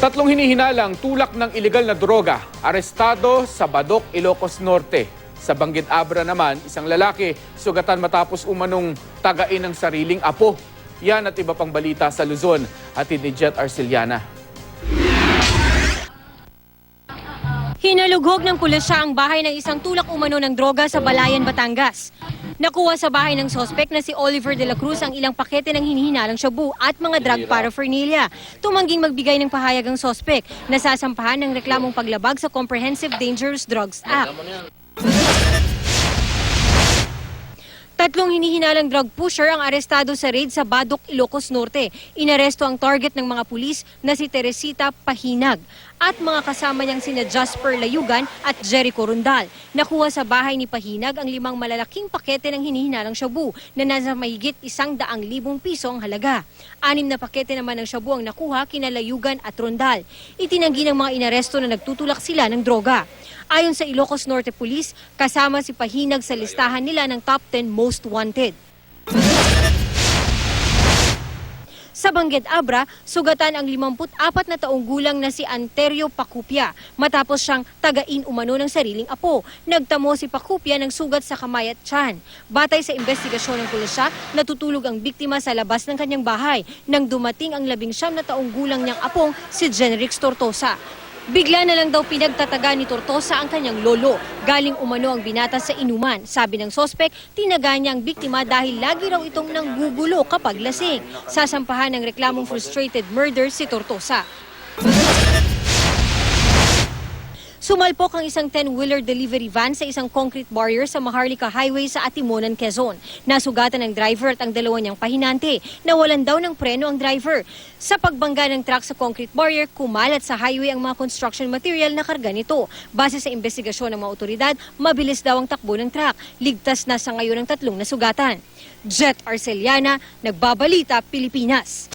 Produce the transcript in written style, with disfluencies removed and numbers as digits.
Tatlong hinihinalang tulak ng ilegal na droga, arestado sa Badok, Ilocos Norte. Sa Banggit Abra naman, isang lalaki, sugatan matapos umanong tagain ng sariling apo. Yan at iba pang balita sa Luzon, hatid ni Jet Arceliana. Hinalughog ng pulisya ang bahay ng isang tulak umano ng droga sa Balayan, Batangas. Nakuha sa bahay ng sospek na si Oliver de la Cruz ang ilang pakete ng hinihinalang shabu at mga drug paraphernalia. Tumangging magbigay ng pahayag ang sospek na sasampahan ng reklamong paglabag sa Comprehensive Dangerous Drugs Act. Tatlong hinihinalang drug pusher ang arestado sa raid sa Badok, Ilocos Norte. Inaresto ang target ng mga pulis na si Teresita Pahinag at mga kasama niyang sina Jasper Layugan at Jericho Rundal. Nakuha sa bahay ni Pahinag ang 5 malalaking pakete ng hinihinalang shabu na nasa mahigit 100,000 piso ang halaga. 6 na pakete naman ng shabu ang nakuha kina Layugan at Rundal. Itinanggi ng mga inaresto na nagtutulak sila ng droga. Ayon sa Ilocos Norte Police, kasama si Pahinag sa listahan nila ng top 10 most wanted. Sa Banggit Abra, sugatan ang 54 na taong gulang na si Anterio Pacupia matapos siyang tagain umano ng sariling apo. Nagtamo si Pacupia ng sugat sa kamay at tiyan. Batay sa investigasyon ng pulisya, natutulog ang biktima sa labas ng kanyang bahay nang dumating ang 19 na taong gulang niyang apong si Jenrix Tortosa. Bigla na lang daw pinagtataga ni Tortosa ang kanyang lolo. Galing umano ang binata sa inuman. Sabi ng sospek, tinaga niya ang biktima dahil lagi raw itong nanggugulo kapag lasing. Sasampahan ng reklamong frustrated murder si Tortosa. Sumalpok ang isang 10-wheeler delivery van sa isang concrete barrier sa Maharlika Highway sa Atimonan, Quezon. Nasugatan ng driver at ang dalawa niyang pahinante. Nawalan daw ng preno ang driver. Sa pagbangga ng truck sa concrete barrier, kumalat sa highway ang mga construction material na karga nito. Base sa investigasyon ng mga otoridad, mabilis daw ang takbo ng truck. Ligtas na sa ngayon ang 3 nasugatan. Jet Arceliana, Nagbabalita, Pilipinas.